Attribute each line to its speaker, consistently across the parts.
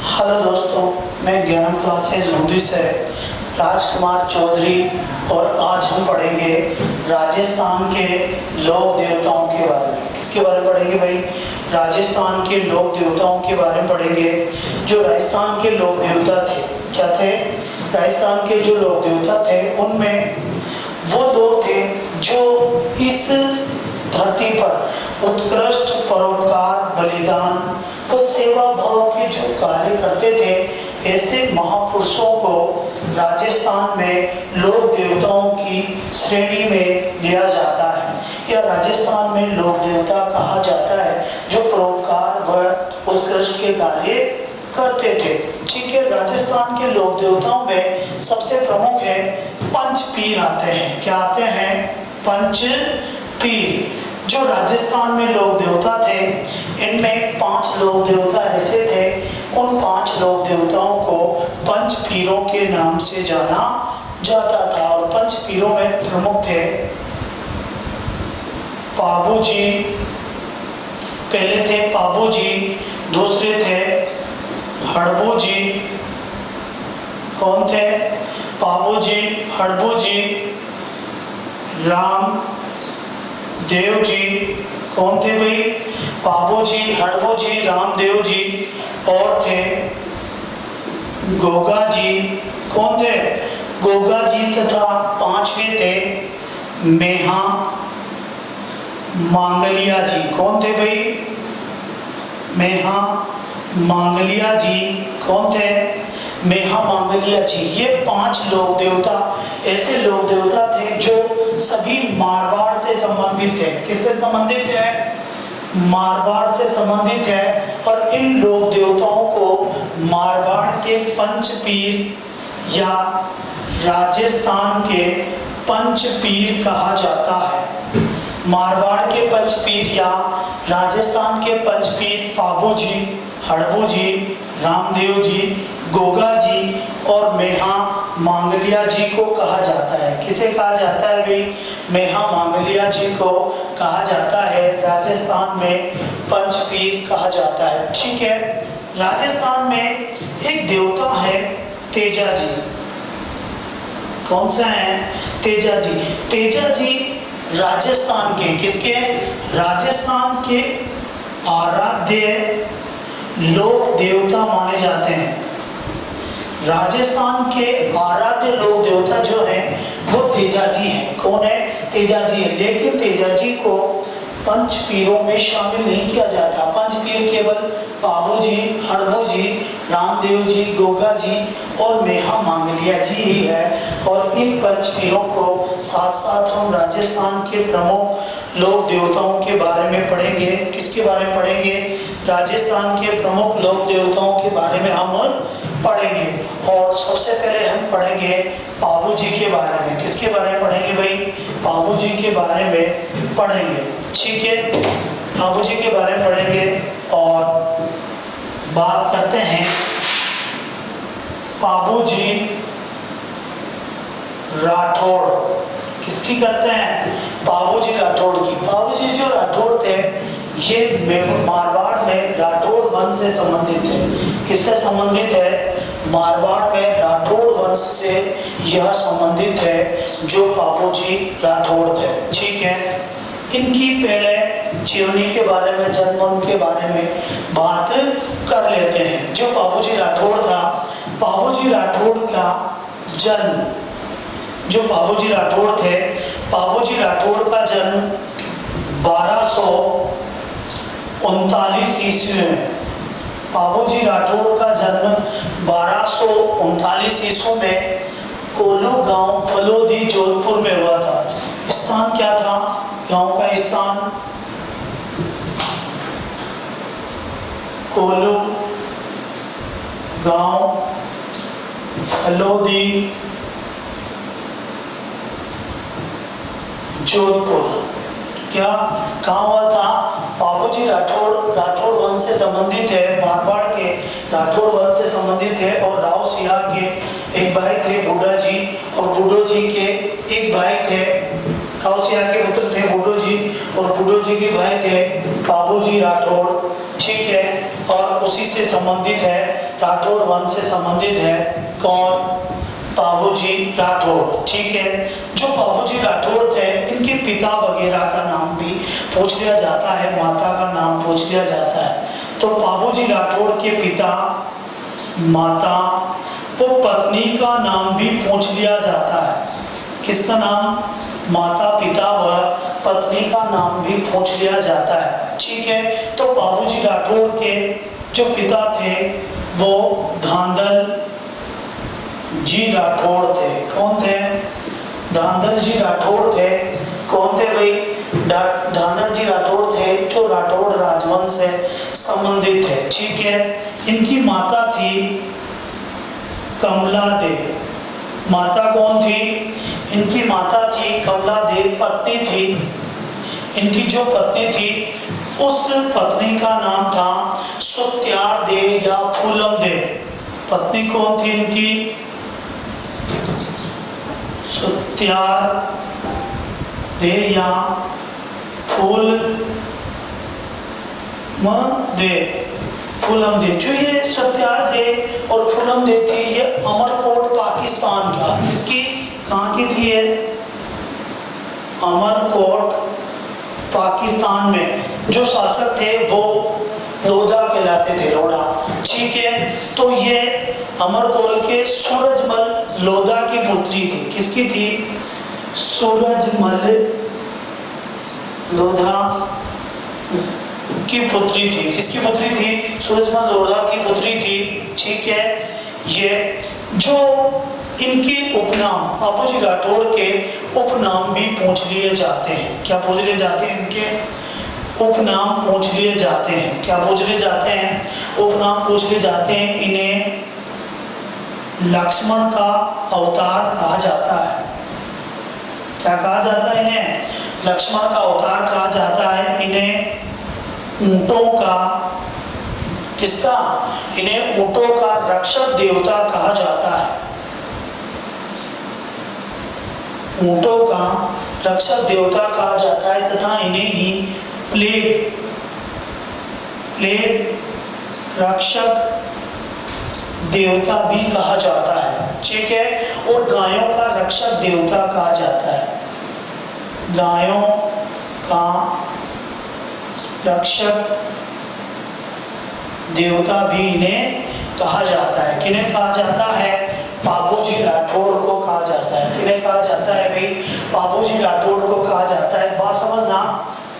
Speaker 1: Hello दोस्तों, मैं ज्ञानम क्लासेस बूंदी से राजकुमार चौधरी और आज हम पढ़ेंगे राजस्थान के लोक देवताओं के बारे में। किसके बारे में पढ़ेंगे भाई? राजस्थान के लोक देवताओं के बारे में पढ़ेंगे। जो राजस्थान के लोक देवता थे, क्या थे? राजस्थान के जो लोक देवता थे उनमें वो लोग थे जो इस धरती पर उत्कृष्ट परोपकार, बलिदान और सेवा भाव के जो कार्य करते थे, ऐसे महापुरुषों को राजस्थान में लोक देवताओं की श्रेणी में लिया जाता है या राजस्थान में लोक देवता कहा जाता है जो परोपकार व उत्कृष्ट के कार्य करते थे। ठीक है, राजस्थान के लोक देवताओं में सबसे प्रमुख है पंच पीर आते हैं। क्या आते हैं? पंच पीर। जो राजस्थान में लोक देवता थे, इनमें 5 लोक देवता ऐसे थे। उन 5 लोक देवताओं को पंच पीरों के नाम से जाना जाता था और पंच पीरों में प्रमुख थे पाबू जी। पहले थे पाबू जी, दूसरे थे हड़बू जी। कौन थे? पाबू जी, हड़बू जी, राम देव जी। कौन थे भाई? पाबू जी, हड़बू जी, रामदेव जी और थे गोगा जी। कौन थे? गोगा जी तथा 5वें थे मेहा मांगलिया जी। कौन थे भाई? मेहा मांगलिया जी। कौन थे? मेहा मांगलिया जी। ये 5 लोक देवता ऐसे लोक देवता थे जो सभी मारवाड़ से संबंधित थे। किससे संबंधित है? मारवाड़ से संबंधित है। और इन लोक देवताओं को मारवाड़ के पंच पीर या राजस्थान के पंच पीर कहा जाता है। मारवाड़ के पंच पीर या राजस्थान के पंच पीर पाबू जी, हड़बू जी, रामदेव जी, गोगा जी और मेहा मांगलिया जी को कहा जाता है। किसे कहा जाता है भाई? मेहा मांगलिया जी को कहा जाता है। राजस्थान में पंच पीर कहा जाता है। ठीक है, राजस्थान में एक देवता है तेजा जी। कौन सा है? तेजा जी। तेजा जी राजस्थान के किसके? राजस्थान के आराध्य लोक देवता माने जाते हैं। राजस्थान के आराध्य लोक देवता जो है वो तेजा जी हैं। कौन है? तेजा जी है। लेकिन तेजा जी को पंच पीरों में शामिल नहीं किया जाता। पंच पीर केवल पाबू जी, हड़बू जी, रामदेव जी, गोगा जी और मेहा मांगलिया जी ही है। और इन पंच पीरों को साथ साथ हम राजस्थान के प्रमुख लोक देवताओं के बारे में पढ़ेंगे। किसके बारे में पढ़ेंगे? राजस्थान के प्रमुख लोक देवताओं के बारे में हम पढ़ेंगे। और सबसे पहले हम पढ़ेंगे पाबू जी के बारे में। किसके बारे में पढ़ेंगे भाई? पाबू जी के बारे में पढ़ेंगे। ठीक है, पाबू जी के बारे में पढ़ेंगे और बात करते हैं पाबू जी राठौड़। किसकी करते हैं? पाबू जी राठौड़ की। पाबू जी जो राठौड़ थे ये मारवाड़ में राठौड़ वंश से संबंधित है। किससे संबंधित है? मारवाड़ में राठौड़ वंश से यह संबंधित है जो पाबू जी राठौड़ थे। ठीक है, इनकी पहले जीवनी के बारे में, जन्म के बारे में बात कर लेते हैं। जो पाबू जी राठौड़ था, पाबू जी राठौड़ का जन्म, जो पाबू जी राठौड़ थे, पाबू जी राठौड़ का जन्म 1239 ईस्वी में, पाबू जी राठौड़ का जन्म 1239 ईस्वी में कोलो गांव फलोदी जोधपुर में हुआ था। स्थान क्या था? गांव का स्थान कोलो गांव फलोदी जोधपुर। क्या कहाँ हुआ था? पाबू जी राठौड़ वंश से संबंधित है। मारवाड़ के राठौड़ वंश से संबंधित है। और राव सिंह के एक भाई थे बूढ़ा जी, और बूढ़ो जी के एक भाई थे। राव सिंह के पुत्र थे बूढ़ो जी और बूढ़ो जी के भाई थे पाबू जी राठौड़। ठीक है, और उसी से संबंधित है राठौड़ वंश से संबंधित है। कौन? बाबूजी राठौड़। ठीक है, जो बाबूजी राठौड़ थे इनके पिता वगैरह का नाम भी पूछ लिया जाता है, माता का नाम पूछ लिया जाता है। तो बाबूजी राठौड़ के पिता, माता वो पत्नी का नाम भी पूछ लिया जाता है। किसका नाम? माता, पिता व पत्नी का नाम भी पूछ लिया जाता है। ठीक है, तो बाबूजी राठौड़ के जो पिता थे वो धांधल जी राठौड़ थे। कौन थे? धांधल जी राठौड़ थे। कौन थे भाई? धांधल जी राठौड़ थे जो राठौड़ राजवंश से संबंधित थे। ठीक है, इनकी माता थी कमला देव। माता कौन थी? इनकी माता थी कमला देव। पत्नी थी, इनकी जो पत्नी थी उस पत्नी का नाम था सुत्यार दे या फूलम दे। पत्नी कौन थी इनकी? सुत्यार दे या फूल दे, फूलम दे। जो ये सत्यार दे और फूलम दे थी ये अमरकोट पाकिस्तान का, किसकी, कहाँ की थी ये? अमरकोट पाकिस्तान में जो शासक थे वो लोधा कहलाते थे, लोधा। ठीक है, तो ये अमरकोल के सूरजमल लोधा की पुत्री थी। किसकी थी? सूरजमल लोधा की पुत्री थी। किसकी पुत्री थी? सूरजमल लोधा की पुत्री थी। ठीक है, ये जो इनके उपनाम, बाबूजी राठौड़ के उपनाम भी पूछ लिए जाते हैं। क्या पूछ लिए जाते हैं? इनके उपनाम पूछ लिए जाते हैं। क्या पूछ लिए जाते हैं? उपनाम पूछ लिए जाते हैं। इन्हें लक्ष्मण का अवतार कहा जाता है। क्या कहा जाता है इन्हें? लक्ष्मण का अवतार कहा जाता है। इन्हें ऊंटों का, किसका? इन्हें ऊंटों का रक्षक देवता कहा जाता है। ऊंटों का रक्षक देवता कहा जाता है तथा इन्हें ही प्लेग रक्षक देवता भी कहा जाता है। ठीक है, और गायों का रक्षक देवता कहा जाता है। गायों का रक्षक देवता भी इन्हें कहा जाता है। किन्हें कहा जाता है? बाबूजी राठौड़ को कहा जाता है। किन्हें कहा जाता है भाई? बाबूजी राठौड़ को कहा जाता है। बात समझना,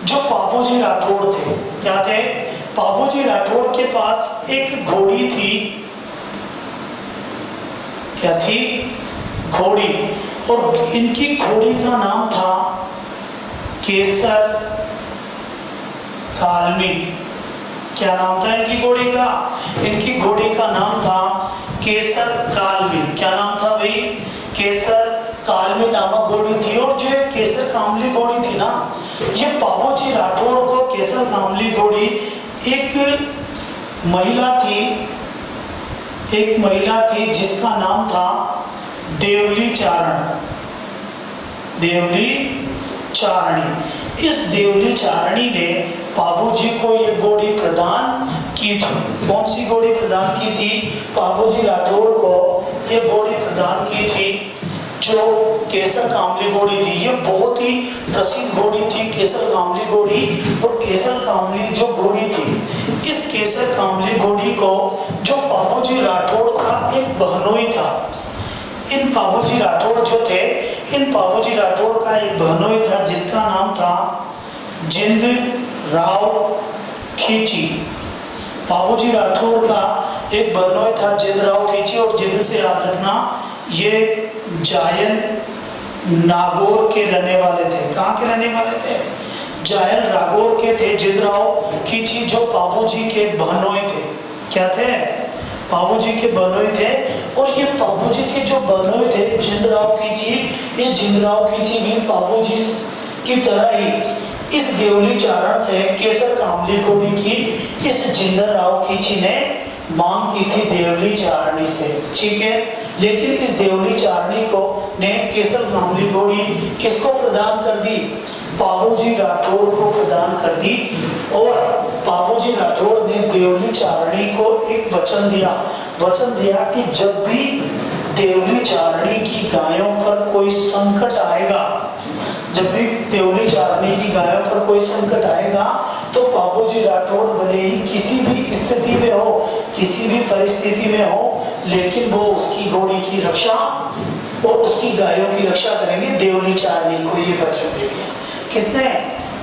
Speaker 1: जो बाबूजी राठौड़ थे क्या थे? बाबूजी राठौड़ के पास एक घोड़ी थी। क्या थी? घोड़ी। और इनकी घोड़ी का नाम था केसर कालमी। क्या नाम था इनकी घोड़ी का? इनकी घोड़ी का नाम था केसर कालमी। क्या नाम था भाई? केसर कालमी नामक घोड़ी थी। और जो केसर कामली घोड़ी थी ना, ये बाबूजी राठौड़ को केसर कामली घोड़ी एक महिला थी जिसका नाम था देवली चारणी। इस देवली चारणी ने बाबूजी को ये घोड़ी प्रदान की थी। कौन सी घोड़ी प्रदान की थी? बाबूजी राठौड़ को ये घोड़ी प्रदान की थी जो केसर कामली घोड़ी थी। ये बहुत ही प्रसिद्ध घोड़ी थी केसर कामली घोड़ी। और केसर कामली जो घोड़ी थी, इस केसर कामली घोड़ी को जो बाबूजी राठौड़ का एक बहनोई था, इन बाबूजी राठौड़ जो थे, इन बाबूजी राठौड़ का एक बहनोई था जिसका नाम था जिंद राव खींची। बाबूजी राठौड़ का एक बहनोई था जिंद राव खींची। और जिंद से याद रखना, ये जायल नागौर के रहने वाले थे। कहाँ के रहने वाले थे? जायल नागौर के थे जिंद राव खींची, जो बाबूजी के बहनोई थे। क्या थे? बाबूजी के बहनोई थे। और ये बाबूजी के जो बहनोई थे जिंद राव खींची, ये जिंद राव खींची भी बाबूजी की तरह ही इस देवली चारण से केसर कामली घोड़ी की इस जिंद राव खींची ने मांग की थी देवली चारणी से, ठीक है। लेकिन इस देवली चारणी को ने केसर कामली घोड़ी किसको प्रदान कर दी? बाबूजी राठौड़ को प्रदान कर दी। और बाबूजी राठौड़ ने देवली चारणी को एक वचन दिया कि जब भी देवली चारणी की गायों पर कोई संकट आएगा, जब भी देवली चारणी की गायों पर कोई संकट आएगा, तो बाबूजी राठौड़ भले ही किसी भी स्थिति में हो, किसी भी परिस्थिति में हो, लेकिन वो उसकी घोड़ी की रक्षा और उसकी गायों की रक्षा करेंगे। देवली चारणी को ये वचन दे दिया। किसने?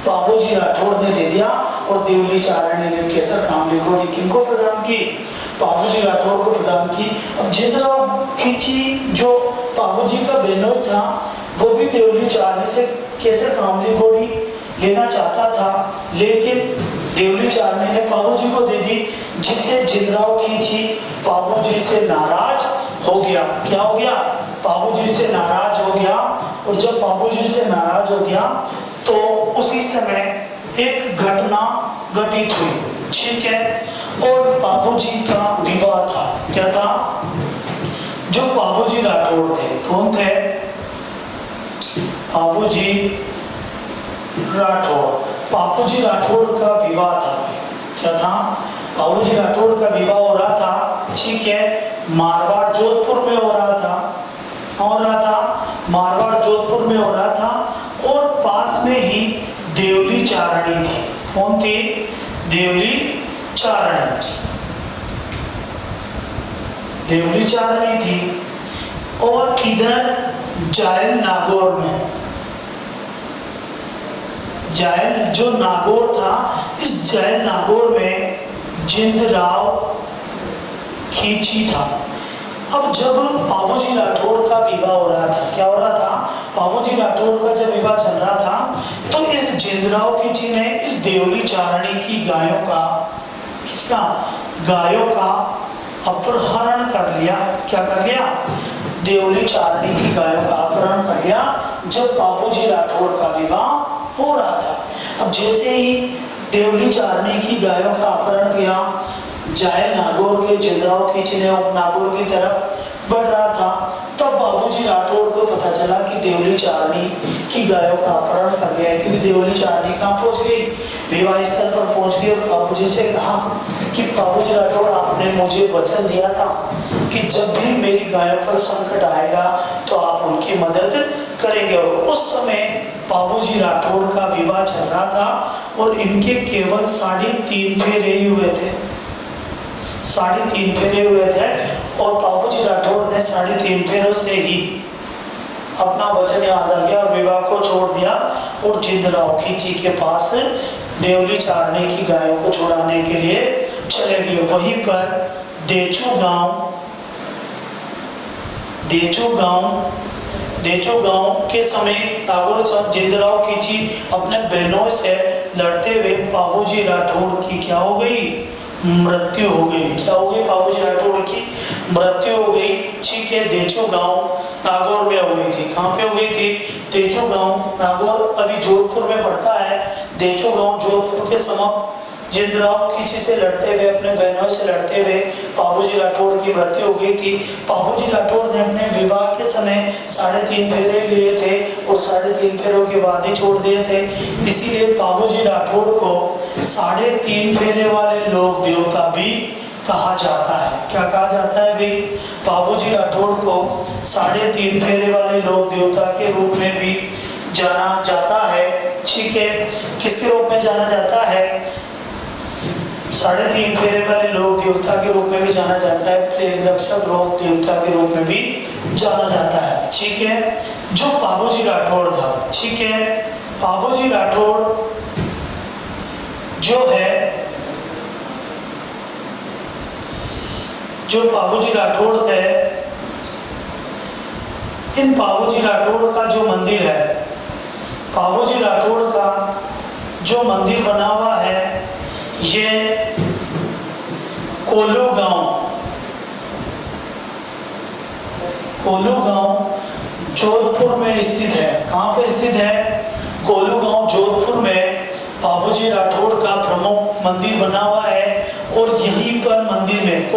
Speaker 1: बाबूजी राठौड़ ने दे दिया। और देवली चारणी ने केसर कामली घोड़ी किनको प्रदान की? बाबूजी राठौड़ को प्रदान की। अब जिंदराव खींची जो बाबूजी का बेनोई था, वो भी देवली चारणी से केसर कामली घोड़ी लेना चाहता था, लेकिन देवली चारणी ने बाबूजी को दे दी, जिससे जिंदराव खींची बाबूजी से नाराज हो गया। क्या हो गया? बाबूजी से नाराज हो गया। और जब बाबूजी से नाराज हो गया तो उसी समय एक घटना घटित हुई, ठीक है। और बाबूजी का विवाह था। क्या था? जो बाबूजी राठौड़ थे, कौन थे? बाबूजी राठौड़ का विवाह था। क्या था? बाबूजी राठौड़ का विवाह हो रहा था, ठीक है। मारवाड़ जोधपुर में हो रहा था, मारवाड़ जोधपुर में हो रहा था। और पास में ही देवली चारणी थी। कौन थी? देवली चारणी थी। और इधर जायल जो नागौर था, इस जायल नागौर में जिंदराव खींची था। अब जब बाबूजी राठौड़ का विवाह हो रहा था, क्या हो रहा था? बाबूजी राठौड़ का जब विवाह चल रहा था, तो इस जिंदराव खींची ने इस देवली चारणी की गायों का अपहरण कर लिया। क्या कर लिया? देवली चारणी की गायों का अपहरण कर लिया, जब बाबूजी राठौड़ का विवाह हो रहा था। अब जैसे ही देवली चारणी की गायों का अपहरण किया, जायल नागौर के जिंदराव खींची ने नागौर की तरफ बढ़ रहा था, तब बाबूजी राठौड़ को पता चला कि देवली चारणी की गायों का अपहरण कर लिया है। क्योंकि देवली चारणी कहाँ पहुंच गई? विवाह स्थल पर पहुंच गई। और बाबूजी से कहा कि बाबूजी राठौड़, आपने मुझे वचन दिया था कि जब भी मेरी गायों पर संकट आएगा तो आप उनकी मदद करेंगे। और उस समय बाबूजी राठौड़ का विवाह चल रहा था और इनके केवल 3.5 फेरे ही हुए थे। 3.5 फेरे हुए थे। और बाबूजी राठौड़ ने 3.5 फेरों से ही अपना वचन याद आ गया और विवाह को छोड़ दिया और जिंदराव खींची के पास देवली चारणी की गायों को छुड़ाने के लिए चले गए। वहीं पर देचो गांव के समय नागौर जिंदराव खींची अपने बहनों से लड़ते हुए बाबूजी राठौड़ की क्या हो गई? मृत्यु हो गई। क्या हो गई? बाबूजी राठौड़ की मृत्यु हो गई, ठीक है। देचो गांव नागौर में हो गई थी। कहाँ पे हो गई थी? देचो गांव। नागौर अभी जोधपुर में पड़ता है। देचो गांव जोधपुर के समक्ष जिंदराव खींची से लड़ते हुए, अपने बहनों से लड़ते हुए बाबूजी राठौड़ की मृत्यु हो गई थी। बाबूजी राठौड़ ने अपने विवाह के समय 3.5 फेरे लिए थे और 3.5 फेरों के बाद ही छोड़ दिए थे। इसीलिए बाबूजी राठौड़ को 3.5 फेरे वाले लोक देवता भी कहा जाता है। क्या कहा जाता है भाई? बाबूजी राठौड़ को 3.5 फेरे वाले लोक देवता के रूप में भी जाना जाता है, ठीक है। किसके रूप में जाना जाता है? 3.5 फेरे वाले लोक देवता के रूप में भी जाना जाता है। प्लेग रक्षक लोक देवता के रूप में भी जाना जाता है, ठीक है। जो बाबूजी राठौड़ था, ठीक है, बाबूजी राठौड़ जो बाबूजी राठौड़ थे, इन बाबूजी राठौड़ का जो मंदिर है, बाबूजी राठौड़ का जो मंदिर बना हुआ है, ये कोल्लू गांव जोधपुर में स्थित है। कहाँ पे स्थित है? कोल्लू गांव जोधपुर में बाबूजी राठौड़ का प्रमुख मंदिर बना हुआ है। और यहीं पर मंदिर में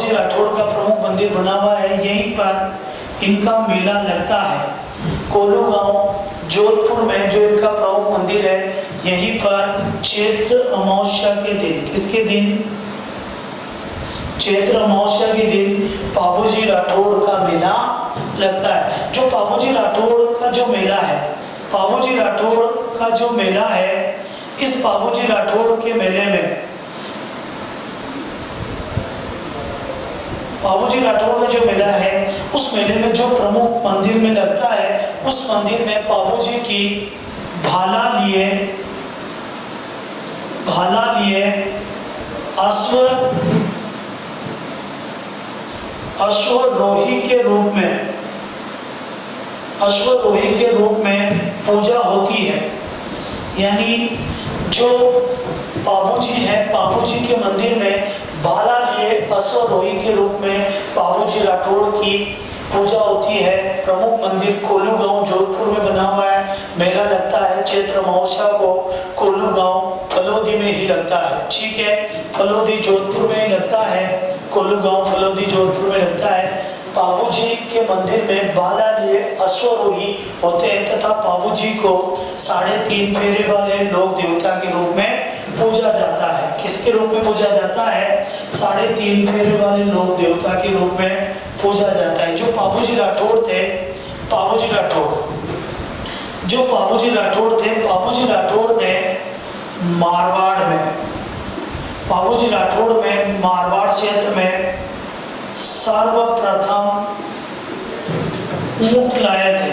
Speaker 1: बाबूजी राठौड़ का प्रमुख मंदिर बना हुआ है, यहीं पर इनका मेला लगता है। कोलू गांव जोधपुर में जो इनका प्रमुख मंदिर है, यहीं पर चैत्र अमावस्या के दिन, किसके दिन? चैत्र अमावस्या के दिन बाबूजी राठौड़ का मेला लगता है। जो बाबूजी राठौड़ का जो मेला है, बाबूजी राठौड़ का जो मेला है, इस बाबूजी राठौड़ के मेले में, बाबूजी राठौड़ का जो मेला है, उस मेले में जो प्रमुख मंदिर में लगता है, उस मंदिर में बाबूजी की भाला लिए अश्वरोही के रूप में पूजा होती है। यानी जो बाबूजी है, बाबूजी के मंदिर में भाला लिए अश्वरोही के रूप में बाबूजी राठौड़ की पूजा होती है। प्रमुख मंदिर कोलू गांव जोधपुर में बना हुआ है। मेला लगता है चैत्र अमावस्या को कोलू गांव फलोदी में ही लगता है। ठीक है, फलोदी जोधपुर में ही लगता है, कोलू गांव फलोदी जोधपुर में लगता है। बाबूजी के मंदिर में भाला लिए अश्वरोही होते हैं तथा बाबूजी को 3.5 फेरे वाले लोक देवता के रूप में पूजा जाता है। किसके रूप में पूजा जाता है? 3.5 फेरे वाले लोक देवता के रूप में पूजा जाता है। जो बाबूजी राठौड़ थे, बाबूजी राठौड़ ने मारवाड़ क्षेत्र में सर्वप्रथम ऊंट लाए थे।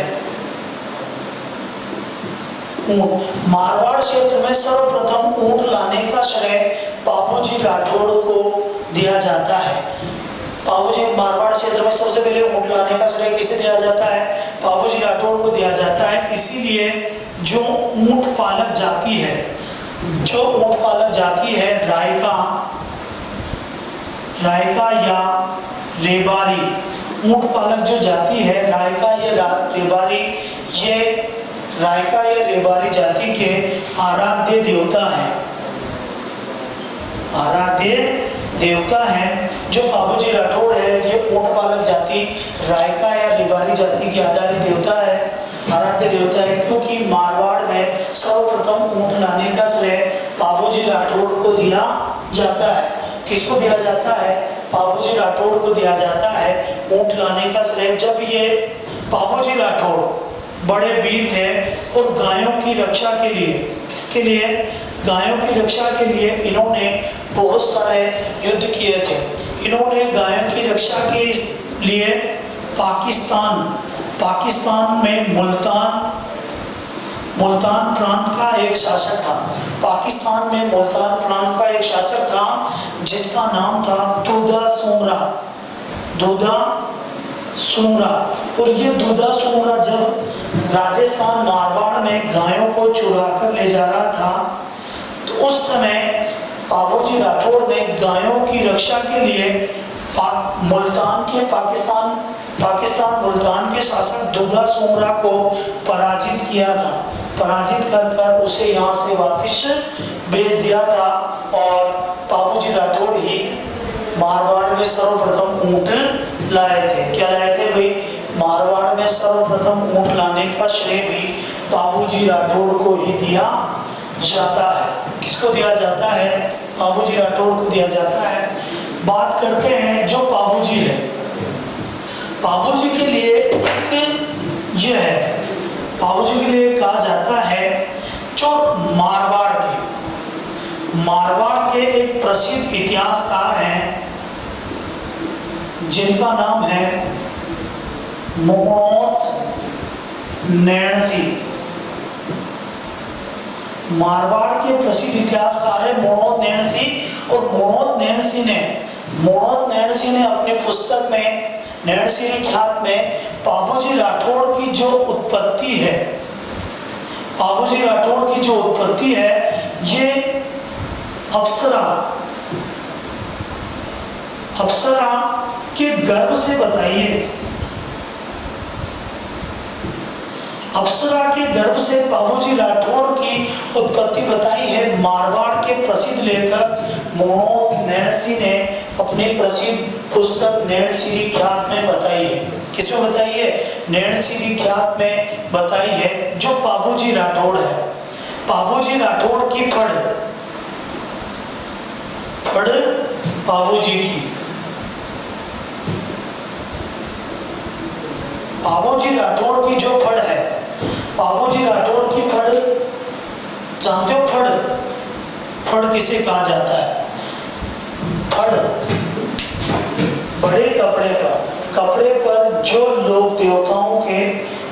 Speaker 1: मारवाड़ क्षेत्र में सर्वप्रथम ऊंट लाने का श्रेय बाबूजी राठौड़ को दिया जाता है। बाबूजी मारवाड़ क्षेत्र में सबसे पहले ऊंट लाने का श्रेय किसे दिया जाता है? बाबूजी राठौड़ को दिया जाता है। इसीलिए जो ऊंट पालक जाति है रायका या रेबारी, ऊंट पालक जो जाति है रायका या रेबारी, ये रायका या रेबारी जाति के आराध्य देवता हैं। जो बाबूजी राठौड़ है, ये ऊंट पालक जाति रायका या रेबारी जाति के आराध्य देवता है, क्योंकि मारवाड़ में सर्वप्रथम ऊंट लाने का श्रेय बाबूजी राठौड़ को दिया जाता है। किसको दिया जाता है? बाबूजी राठौड़ को दिया जाता है ऊंट लाने का श्रेय। जब ये बाबूजी राठौड़ बड़े वीर थे और गायों की रक्षा के लिए, किसके लिए? गायों की रक्षा के लिए इन्होंने बहुत सारे युद्ध किए थे। इन्होंने गायों की रक्षा के लिए पाकिस्तान में मुल्तान प्रांत का एक शासक था। पाकिस्तान में मुल्तान प्रांत का एक शासक था जिसका नाम था दूधा सूमरा। और ये दूधा सूमरा जब राजस्थान मारवाड़ में गायों को चुरा कर ले जा रहा था, तो उस समय बाबूजी राठौड़ ने गायों की रक्षा के लिए पाकिस्तान मुल्तान के शासक दूधा सूमरा को पराजित किया था। पराजित कर उसे यहाँ से वापस भेज दिया था और बाबूजी राठौड़ ही मारवाड़ में सर्वप्रथम ऊंट लाए थे। क्या लाए थे भाई? मारवाड़ में सर्वप्रथम ऊंट लाने का श्रेय भी बाबूजी राठौड़ को ही दिया जाता है। किसको दिया जाता है? बाबूजी राठौड़ को दिया जाता है। बात करते हैं जो बाबूजी है, बाबूजी के लिए ये है, बाबूजी के लिए कहा जाता है जो मारवाड़ के एक प्रसिद्ध इतिहासकार हैं जिनका नाम है मोहनोत नैणसी। मारवाड़ के प्रसिद्ध इतिहासकार है मोहनोत नैणसी। और मोहनोत नैणसी ने अपनी पुस्तक में नैणसी ख्यात में बाबूजी राठौड़ की जो उत्पत्ति है, ये अप्सरा के गर्भ से बताइए। अप्सरा के गर्भ से बाबूजी राठौड़ की उत्पत्ति बताई है मारवाड़ के प्रसिद्ध लेखक मोहनोत नैणसी ने अपनी प्रसिद्ध पुस्तक नैण सीरी ख्यात में बताई है। किसमें बताई है? नैण सीरी ख्यात में बताई है। जो पाबूजी राठौड़ है, पाबूजी राठौड़ की फड़ पाबूजी की, पाबूजी राठौड़ की जो फड़ है, पाबूजी राठौड़ की फड़ जानते हो? फड़ किसे कहा जाता है? फड़ बड़े कपड़े पर जो लोक देवताओं के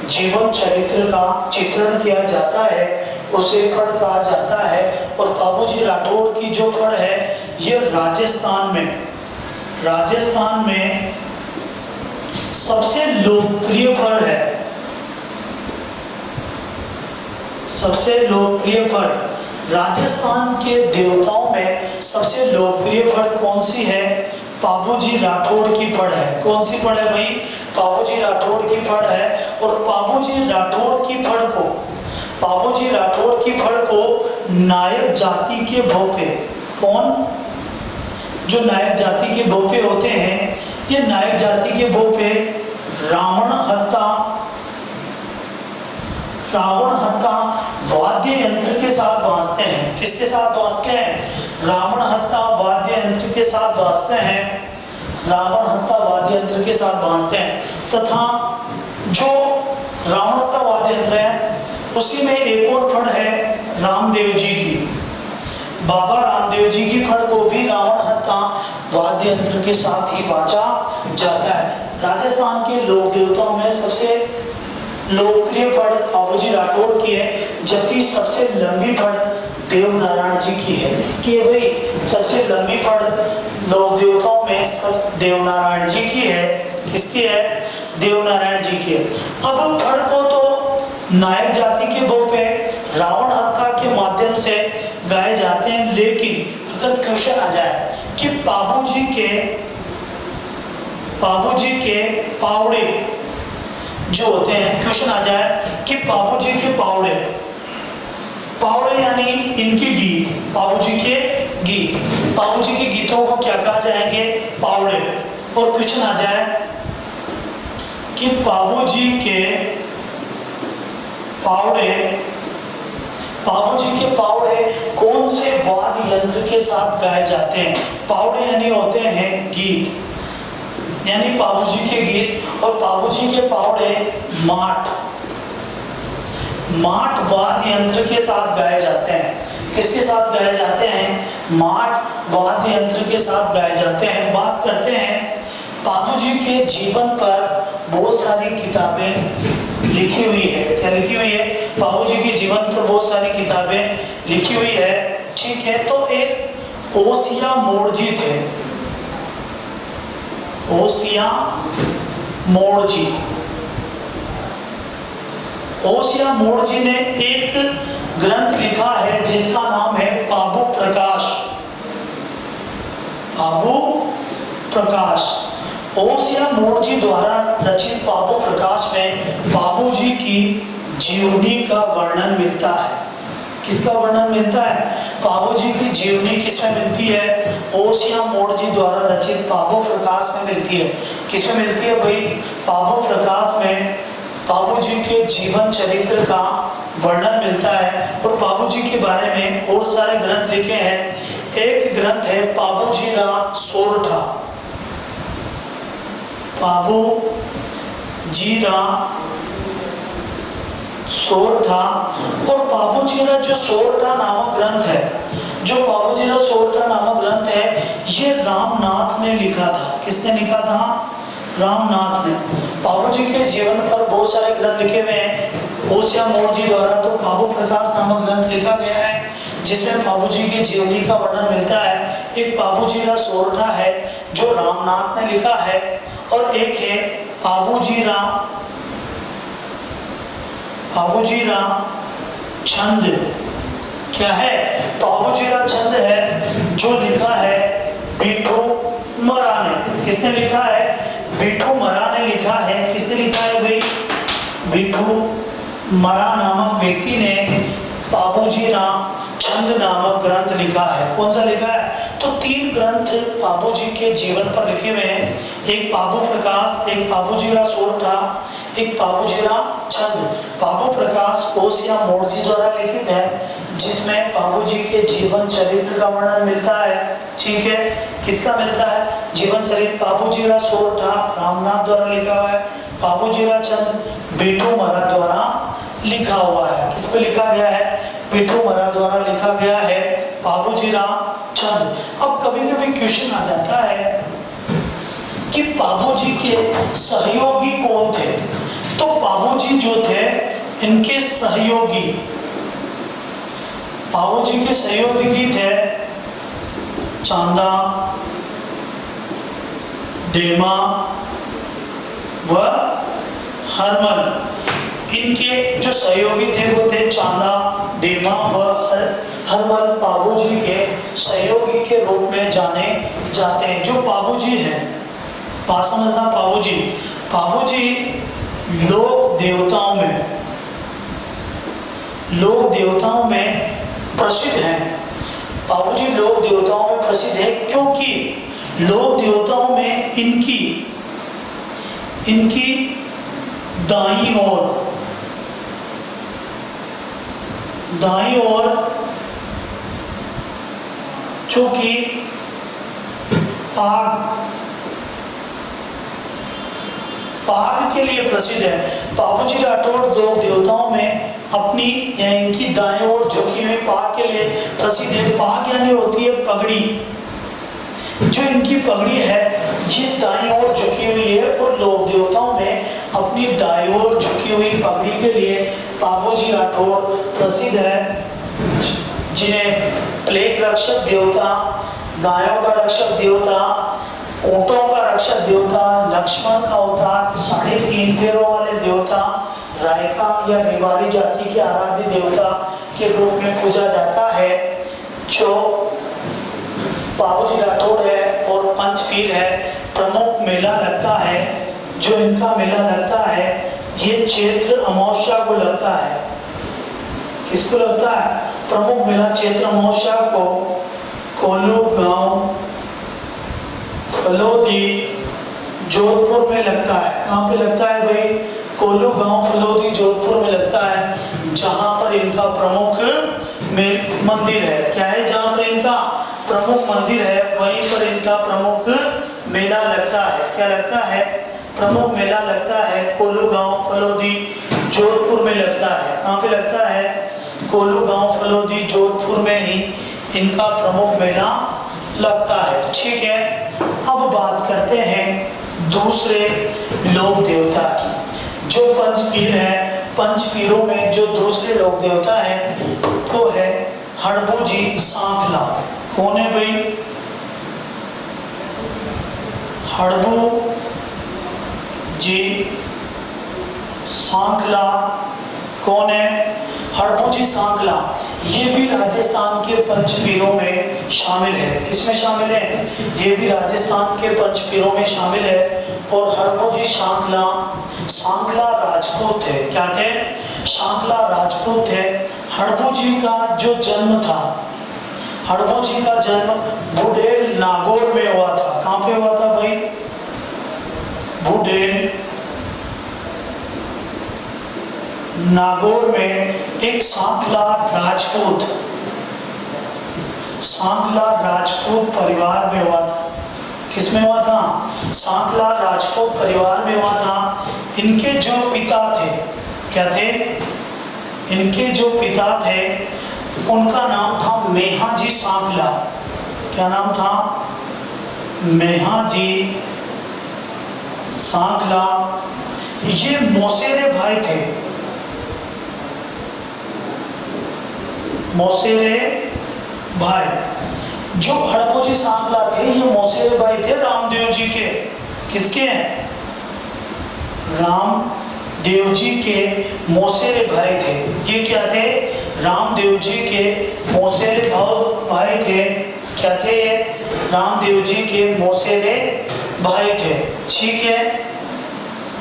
Speaker 1: जीवन चरित्र का चित्रण किया जाता है उसे फड़ कहा जाता है। और पाबूजी राठौड़ की जो फड़ है ये राजस्थान में सबसे लोकप्रिय फड़ है। सबसे लोकप्रिय फड़ राजस्थान के देवताओं में सबसे लोकप्रिय फड़ कौन सी है? पाबूजी राठौड़ की फड़ है। कौन सी फड़ है भाई? पाबूजी राठौड़ की फड़ है। और पाबूजी राठौड़ की फड़ को नायक जाति के भोपे, कौन? जो नायक जाति के भोपे होते हैं, ये नायक जाति के भोपे रावण हत्ता वाद्य यंत्र के साथ बांसते हैं। किसके साथ बांसते हैं? रावण हत्ता वाद्य यंत्र के साथ बांसते हैं। रावण हत्ता वाद्य यंत्र के साथ बांसते हैं। तथा जो रावण हत्ता वाद्य यंत्र है उसी में एक और फड़ है रामदेव जी की। बाबा रामदेव जी की फड़ को भी रावण हत्ता वाद्य यंत्र के साथ ही बाजा जाता है। राजस्थान के लोक देवताओं में सबसे लोकप्रिय फड़ पाबूजी राठौड़ की है, जबकि सबसे लंबी फड़ देवनारायण जी की है। किसकी है भाई? सबसे लंबी फड़ लोक देवताओं में सब देवनारायण जी की है। किसकी है? देवनारायण जी की है। अब फड़ को तो नायक जाति के भोपे रावण हत्या के माध्यम से गाए जाते हैं, लेकिन अगर क्वेश्चन आ जाए कि पाबूजी के पावड़े जो होते हैं, क्वेश्चन आ जाए कि पाबूजी के पावड़े यानी इनके गीत, पाबूजी के गीतों को क्या कहा जाएंगे? पावड़े। और क्वेश्चन आ जाए कि पाबूजी के पावड़े कौन से वाद्य यंत्र के साथ गाए जाते हैं? पावड़े यानी होते हैं गीत, यानी पाबूजी के गीत। और पाबूजी के पावड़े माट वाद्य यंत्र के साथ गाए जाते हैं। किसके साथ गाए जाते हैं? माट वाद्य यंत्र के साथ गाए जाते हैं। बात करते हैं पाबूजी के जीवन पर बहुत सारी किताबें लिखी हुई है। क्या लिखी हुई है? पाबूजी के जीवन पर बहुत सारी किताबें लिखी हुई है। ठीक है, तो एक ओसिया मोड़जी थे, ओसिया मोड़जी ने एक ग्रंथ लिखा है जिसका नाम है पाबू प्रकाश। ओसिया मोड़जी द्वारा रचित पाबू प्रकाश में पाबूजी की जीवनी का वर्णन मिलता है। किसका वर्णन मिलता है? पाबूजी की जीवनी किसमें मिलती है? ओसिया मोड़जी द्वारा रचित पाबू प्रकाश में मिलती है। किसमें मिलती है भाई? पाबू प्रकाश में पाबूजी के जीवन चरित्र का वर्णन मिलता है। और पाबूजी के बारे में और सारे ग्रंथ लिखे हैं। एक ग्रंथ है पाबूजीरा सोरठा, और पाबूजीरा जो सोरठा नामक ग्रंथ है, ये रामनाथ ने लिखा था। किसने लिखा था? रामनाथ ने। पाबूजी के जीवन पर बहुत सारे ग्रंथ लिखे हुए हैं ओसिया मोड़जी द्वारा। तो पाबू प्रकाश नामक ग्रंथ लिखा गया है जिसमें पाबूजी की जीवनी का वर्णन मिलता है। एक पाबूजीरा सोरठा है जो रामनाथ ने लिखा है, और एक है पाबूजीरा छंद। क्या है? पाबूजीरा छंद है जो लिखा है बिट्ठू मरा ने। किसने लिखा है? बिट्ठू मरा ने लिखा है। किसने लिखा है भाई? बिट्ठू मरा नामक व्यक्ति ने पाबूजीरा छंद नामक ग्रंथ लिखा है। कौन सा लिखा है? तो 3 ग्रंथ बाबूजी के जीवन पर लिखे हुए हैं। एक बाबू प्रकाश, एक बाबूजीराव सोरठा, एक बाबूजीराव चंद। बाबू प्रकाश कोश या मूर्ति द्वारा लिखित है, जिसमें बाबूजी के जीवन चरित्र का वर्णन मिलता है। ठीक है, किसका मिलता है? जीवन चरित्र बाबूजीराव सोरठा रामनाथ द्वारा लिखा हुआ है, बाबूजीराव चंद बेटू मरा द्वारा लिखा हुआ है। किस पे लिखा गया है? बेटू मरा द्वारा लिखा गया है, बाबूजीराव चंद। अब कभी कभी क्वेश्चन आ जाता है कि बाबूजी के सहयोगी कौन थे? तो बाबूजी जो थे, इनके सहयोगी, बाबूजी के सहयोगी थे चांदा, डेमा व हरमल। इनके जो सहयोगी थे वो थे चांदा, डेमा व हरमल। बाबूजी के सहयोगी के रूप में जाने जाते हैं। जो बाबूजी हैं, बात समझना, बाबूजी लोक देवताओं में प्रसिद्ध हैं। बाबूजी लोक देवताओं में प्रसिद्ध है क्योंकि लोक देवताओं में इनकी दाईं ओर चूंकि पाग के लिए प्रसिद्ध है। बाबूजी राठौड़ लोक देवताओं में अपनी या इनकी दाएं ओर झुकी हुई पाग के लिए प्रसिद्ध है। पाग यानी होती है पगड़ी। जो इनकी पगड़ी है ये दाईं ओर झुकी हुई है और लोक देवताओं में अपनी दाईं ओर झुकी हुई पगड़ी के लिए बाबूजी राठौड़ प्रसिद्ध है, जिन्हें प्लेग रक्षक देवता, गायों का रक्षक देवता, ऊंटों का रक्षक देवता, लक्ष्मण का अवतार, 3.5 पैरों वाले देवता, रायका या रेवाड़ी जाति के आराध्य देवता के रूप में पूजा जाता है। जो बाबूजी राठौड़ है और पंचपीर है, प्रमुख मेला लगता है। जो इनका मेला लगता है ये चैत्र अमावस्या को लगता है। किसको लगता है? प्रमुख मेला चैत्र अमावस्या को कोल्लू गांव फलोदी जोधपुर में लगता है। कहाँ पे लगता है भाई? कोल्लू गांव फलोदी जोधपुर में लगता है, जहां पर इनका प्रमुख मंदिर है। क्या है? जहां पर इनका प्रमुख मंदिर है वहीं पर इनका प्रमुख मेला लगता है। क्या लगता है? प्रमुख मेला लगता है। कोल्लू गांव फलोदी जोधपुर में लगता है। कहाँ पे लगता है? कोल्लू गांव फलोदी जोधपुर में ही इनका प्रमुख मेला लगता है। ठीक है, अब बात करते हैं दूसरे लोक देवता की। जो पंचपीर है, पंचपीरों में जो दूसरे लोक देवता है वो है हड़बूजी सांखला। कौन है भाई? हड़बू जी सांखला। कौन है? हड़बूजी सांखला। ये भी राजस्थान के पंचपीरों में शामिल है। किसमें शामिल है? ये भी राजस्थान के पंचपीरों में शामिल है। और हड़बूजी सांखला राजपूत थे। क्या थे? सांखला राजपूत थे। हड़बूजी का जो जन्म था, हड़बूजी का जन्म बुढ़ेल नागौर में हुआ था। कहाँ पे हुआ था भाई? बुढ़ेल नागौर में एक सांखला राजपूत परिवार में हुआ था। किसमें हुआ था? सांखला राजपूत परिवार में हुआ था। इनके जो पिता थे, क्या थे? इनके जो पिता थे उनका नाम था मेहाजी सांखला। क्या नाम था? मेहाजी सांखला। ये मौसेरे भाई थे। मौसेरे भाई। जो हड़बूजी सांखला थे ये मौसेरे भाई थे रामदेव जी के। किसके? रामदेव जी के मौसेरे भाई थे। ये क्या थे? रामदेव जी के मौसेरे भाई थे। क्या थे ये? रामदेव जी के मौसेरे भाई थे। ठीक है,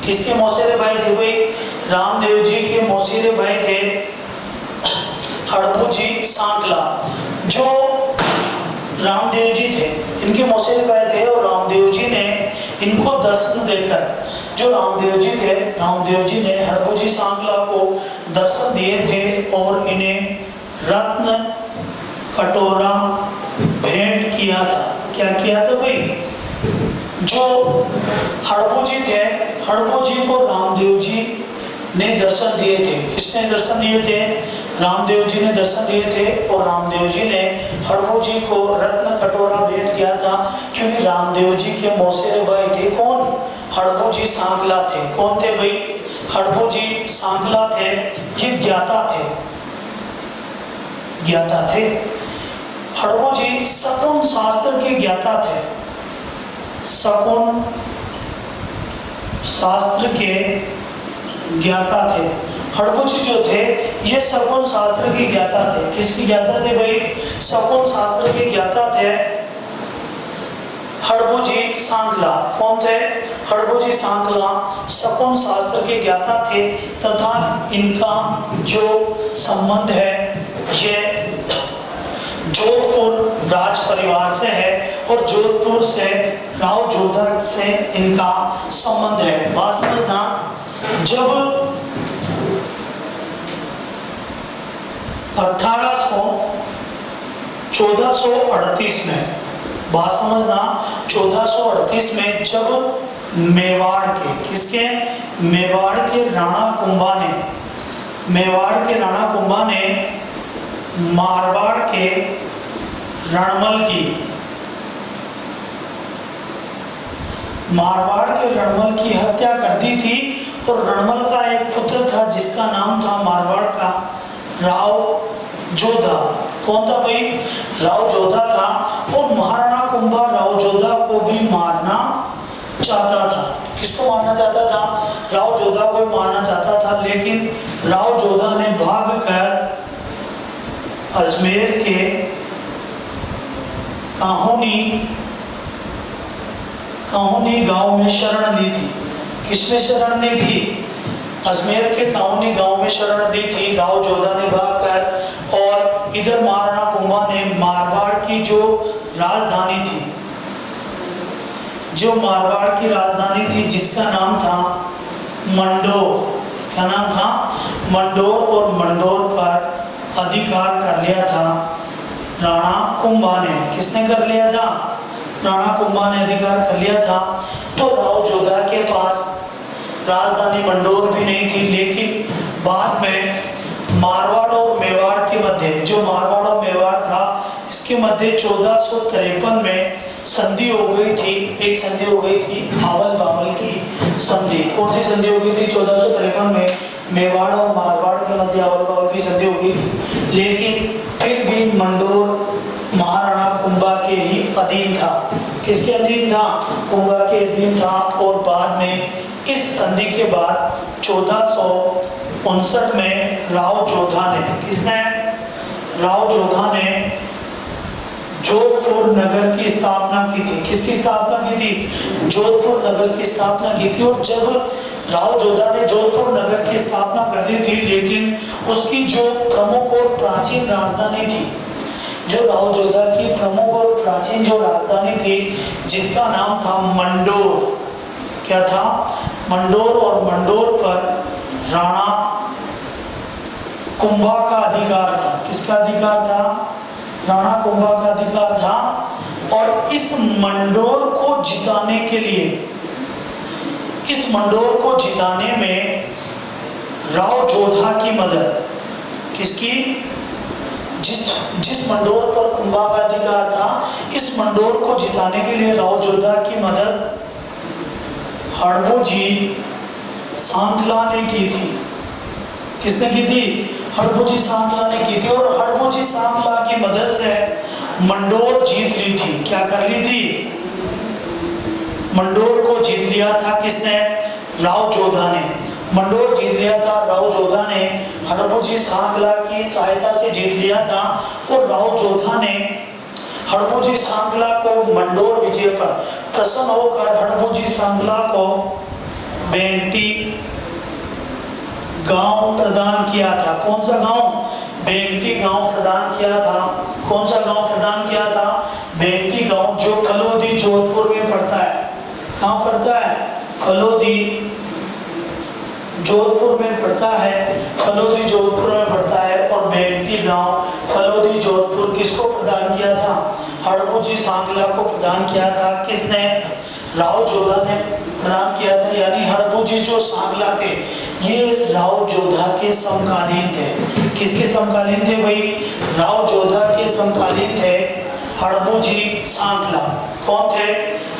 Speaker 1: किसके मौसेरे भाई थे भाई? रामदेव जी के मौसेरे भाई थे हड़बूजी सांखला। जो रामदेव जी थे, इनके मौसेरे भाई थे और रामदेव जी ने इनको दर्शन देकर, जो रामदेव जी थे, रामदेव जी ने हड़बूजी सांगला को दर्शन दिए थे और इन्हें रत्न कटोरा भेंट किया था। क्या किया था भाई? जो हड़बूजी थे, हड़बूजी को रामदेव जी ने दर्शन दिए थे। किसने दर्शन दिए थे? रामदेव जी ने दर्शन दिए थे और रामदेव जी ने हड़बू जी को रत्न कटोरा भेंट किया था, क्योंकि रामदेव जी के मौसेरे भाई थे कौन? हड़बू जी सांकला थे। कौन थे भाई? हड़बू जी सांकला थे। ये ज्ञाता थे, ज्ञाता थे। हड़बू जी शकुन शास्त्र के ज्ञाता थे, शकुन शास्त्र के ज्ञाता थे। हड़बू जी जो थे ये शकुन शास्त्र के ज्ञाता थे। किसके ज्ञाता थे भाई? शकुन शास्त्र के ज्ञाता थे हड़बू जी सांकला। कौन थे? हड़बू जी सांकला शकुन शास्त्र के ज्ञाता थे तथा इनका जो संबंध है ये जोधपुर राज परिवार से है और जोधपुर से राव जोधा से इनका संबंध है। बात समझना, जब 1438 में, बात समझना, 1438 में जब मेवाड़ के, किसके? मेवाड़ के राणा कुंभा ने, मेवाड़ के राणा कुंभा ने मारवाड़ के रणमल की, मारवाड़ के रणमल की हत्या कर दी थी और रणमल का एक पुत्र था जिसका नाम था मारवाड़ का राव जोधा। कौन था भाई? राव जोधा था। और महाराणा कुंभा राव जोधा को भी मारना चाहता था। किसको मारना चाहता था? राव जोधा को मारना चाहता था, लेकिन राव जोधा ने भागकर अजमेर के काहुनी गांव में शरण ली थी। किसमें शरण ली थी? अजमेर के काहुनी गांव में शरण ली थी राव जोधा ने भागकर। और इधर महाराणा कुंभा ने मारवाड़ की जो राजधानी थी, जो मारवाड़ की राजधानी थी जिसका नाम था मंडोर, क्या नाम था? मंडोर, और मंडोर पर अधिकार कर लिया था राणा कुंभा ने। किसने कर लिया था? राणा कुंभा ने अधिकार कर लिया था। तो राव जोधा के पास राजधानी मंडोर भी नहीं थी, लेकिन बाद में मारवाड़ और मेवाड़ के मध्य, जो मारवाड़ और मेवाड़ था इसके मध्य 1453 में संधि हो गई थी। एक संधि हो गई थी आवल बावल की संधि। कौन सी संधि हो गई थी? 1453 में मेवाड़ और मारवाड़ के मध्य आवल बावल की संधि हो गई थी, लेकिन फिर भी मंडोर महाराणा कुंभा के ही अधीन था। किसके अधीन था? कुंभा के अधीन था। और बाद में इस संधि के बाद 1459 में राव जोधा ने, किसने? राव जोधा ने जोधपुर नगर की स्थापना की थी। किसकी स्थापना की थी? जोधपुर नगर की स्थापना की थी। और जब राव जोधा ने जोधपुर नगर की स्थापना कर ली थी, लेकिन उसकी जो प्रमुख और प्राचीन राजधानी थी, जो राव जोधा की प्रमुख और प्राचीन जो राजधानी थी जिसका नाम था मंडोर, क्या था? मंडोर। और मंडोर पर राणा कुंभा का अधिकार था। किसका अधिकार था? राणा कुंभा का अधिकार था। और इस मंडोर को जिताने के लिए, इस मंडोर को जिताने में राव जोधा की मदद, किसकी? जिस मंडोर पर कुंभा का अधिकार था, इस मंडोर को जिताने के लिए राव जोधा की मदद हड़बू जी सांकला ने की थी। किसने की थी? हड़बू जी सांकला ने की थी। और हड़बू जी सांकला की मदद से मंडोर जीत ली थी। क्या कर ली थी? मंडोर को जीत लिया था। किसने? राव जोधा ने मंडोर जीत लिया था। राव जोधा ने हड़बू जी सांकला की सहायता से जीत लिया था। और राव जोधा ने हड़बू जी सांकला को मंडोर विजय पर प्रसन्न होकर हड़बू जी सांकला को बेंटी गांव प्रदान किया था। कौन सा गांव? बेंटी गांव प्रदान किया था। कौन सा गांव प्रदान किया था? बेंटी गांव जो फलोदी जोधपुर में पड़ता है। कहाँ पड़ता है? फलोदी जोधपुर में पड़ता है, फलोदी जोधपुर में पड़ता है। और बेंटी गांव फलोदी जोधपुर किसको प्रदान किया था? हड़बूजी सांगला को प्रदान किया था। किसने? राव जोधा ने प्रदान किया था। यानी हड़बूजी जो सांगला थे ये राव जोधा के समकालीन थे। किसके समकालीन थे भाई? राव जोधा के समकालीन थे हड़बूजी सांगला। कौन थे?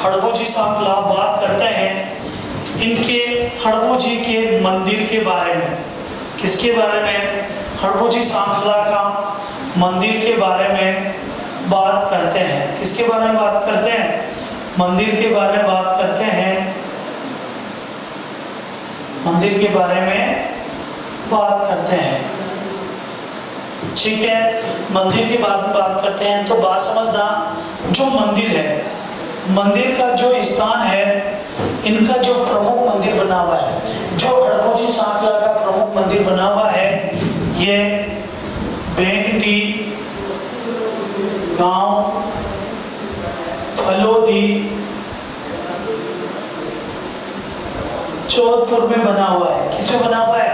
Speaker 1: हड़बूजी सांगला। बात करते हैं इनके हड़बूजी के मंदिर के बारे में। किसके बारे में? हड़बूजी सांगला का मंदिर के बारे में बात करते हैं। किसके बारे में बात करते हैं? मंदिर के बारे में बात करते हैं। मंदिर के बारे में बात करते हैं। ठीक है, मंदिर के बारे में बात करते हैं। तो बात समझना, जो मंदिर है, मंदिर का जो स्थान है, इनका जो प्रमुख मंदिर बना हुआ है, जो हड़बूजी सांगला का प्रमुख मंदिर बना हुआ है, ये बेंटी गांव फलोदी जोधपुर में बना हुआ है। किसमें बना हुआ है?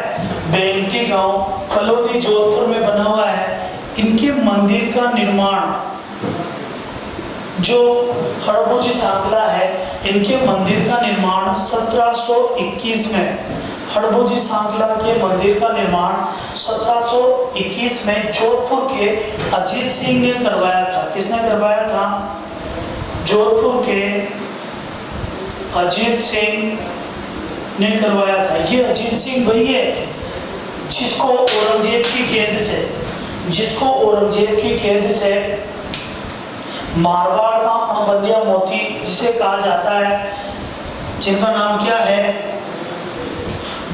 Speaker 1: बेंटी गांव फलोदी जोधपुर में बना हुआ है। इनके मंदिर का निर्माण, जो हड़बूजी सांगला है, इनके मंदिर का निर्माण 1721 में, हड़बूजी सांगला के मंदिर का निर्माण 1721 में जोधपुर के अजीत सिंह ने करवाया था। किसने करवाया था? जोधपुर के अजीत सिंह ने करवाया था। ये अजीत सिंह वही है जिसको औरंगजेब की कैद से, जिसको औरंगजेब की कैद से मारवाड़ का अणबंदिया मोती जिसे कहा जाता है, जिनका नाम क्या है?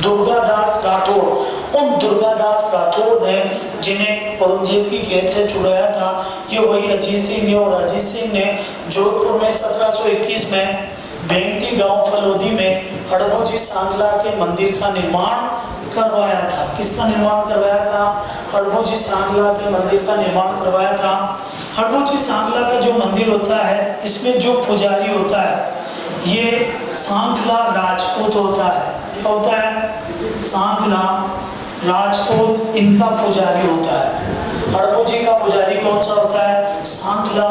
Speaker 1: दुर्गादास राठौड़। उन दुर्गादास राठौड़ ने जिन्हें औरंगजेब की कैद से छुड़ाया था, ये वही अजीत सिंह है। और अजीत सिंह ने जोधपुर में 1721 में बेंटी गांव फलोदी में हड़बूजी सांगला के मंदिर का निर्माण करवाया था। किसका निर्माण करवाया था? हड़बूजी सांगला के मंदिर का निर्माण करवाया था। हड़बूजी सांगला का जो मंदिर होता है, इसमें जो पुजारी होता है ये सांगला राजपूत होता है। क्या होता है? सांगला राजपूत इनका पुजारी होता है। हड़बूजी का पुजारी कौन सा होता है? सांगला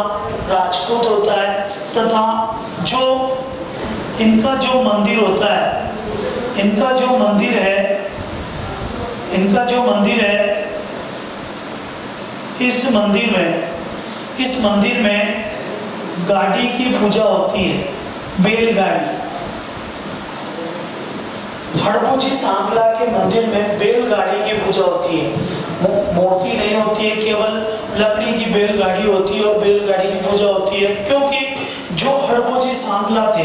Speaker 1: राजपूत होता है। तथा जो इनका जो मंदिर होता है, इनका जो मंदिर है, इनका जो मंदिर है, इस मंदिर में गाड़ी की पूजा होती है, बैलगाड़ी। हड़बूजी सांगला के मंदिर में बैलगाड़ी की पूजा होती है। मूर्ति नहीं होती है, केवल लकड़ी की बैलगाड़ी होती है और बैलगाड़ी की पूजा होती है। क्योंकि जो हड़बूजी सांगला थे,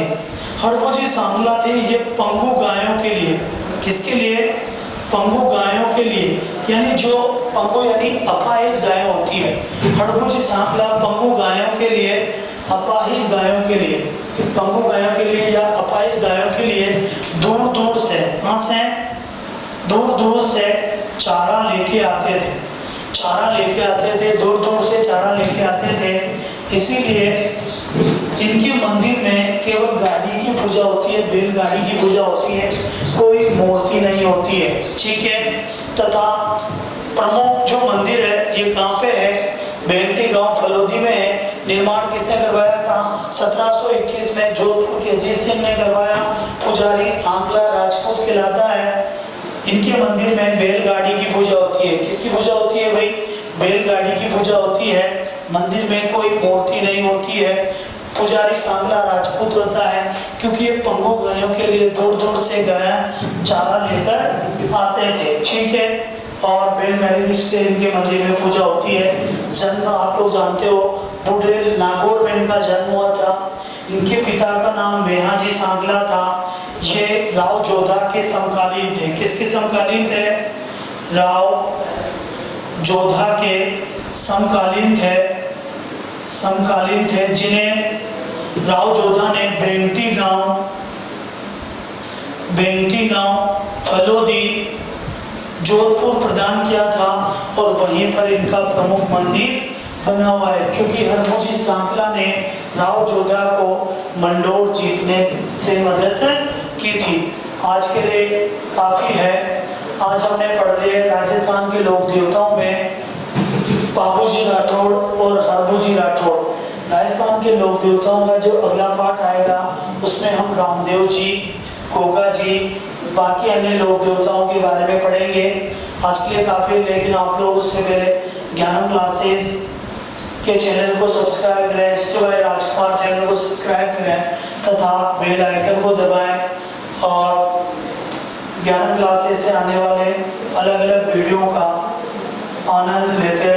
Speaker 1: हड़बूजी सांगला थे ये पंगु गायों के लिए, किसके लिए? पंगु गायों के लिए, यानी जो पंगु यानी अपाहिज गायें होती है। हड़बूजी सांगला पंगु गायों के लिए, अपाहिज गायों के लिए, पंगु गायों के लिए या अपाहिज गायों के लिए दूर दूर से, कहाँ से? दूर दूर से चारा लेके आते थे। चारा लेके आते थे, दूर दूर से चारा लेके आते थे। इसीलिए इनके मंदिर में केवल गाड़ी की पूजा होती है, बैलगाड़ी की पूजा होती है, कोई मूर्ति नहीं होती है। ठीक है। तथा प्रमुख जो मंदिर है ये कहाँ पे है? बेंटी गांव फलोदी में है। निर्माण किसने करवाया था? 1721 में जोधपुर के अजीत सिंह ने करवाया। पुजारी सांगला राजपूत कहलाता है। इनके मंदिर में बैलगाड़ी की पूजा होती है। किसकी पूजा होती है भाई? बैलगाड़ी की पूजा होती है। मंदिर में कोई मूर्ति नहीं होती है। पुजारी सांगला राजपूत होता है, क्योंकि ये पंगु गायों के लिए दूर दूर से गाय चारा लेकर आते थे। ठीक है। और बैलगाड़ी से इनके मंदिर में पूजा होती है। जन्म आप लोग जानते हो, बुढ़ेल नागौर में इनका जन्म हुआ था। इनके पिता का नाम मेहाजी सांगला था। ये राव जोधा के समकालीन थे। किसके समकालीन थे? राव जोधा के समकालीन थे, समकालीन थे, जिन्हें राव जोधा ने बेंटी गांव फलोदी जोधपुर प्रदान किया था और वहीं पर इनका प्रमुख मंदिर बना हुआ है, क्योंकि हरमोजी सांपला ने राव जोधा को मंडोर जीतने से मदद की थी। आज के लिए काफ़ी है। आज हमने पढ़ लिया राजस्थान के लोक देवताओं में बाबूजी राठौड़ और हरमोजी राठौड़। राजस्थान के लोक देवताओं का जो अगला पाठ आएगा उसमें हम रामदेव जी, गोगा जी, बाकी अन्य लोक देवताओं के बारे में पढ़ेंगे। आज के लिए काफ़ी, लेकिन आप लोग उससे पहले ज्ञानम क्लासेस के चैनल को सब्सक्राइब करें, ST by राजकुमार चैनल को सब्सक्राइब करें तथा बेल आइकन को दबाएं और ज्ञानम क्लासेस से आने वाले अलग अलग वीडियो का आनंद लेते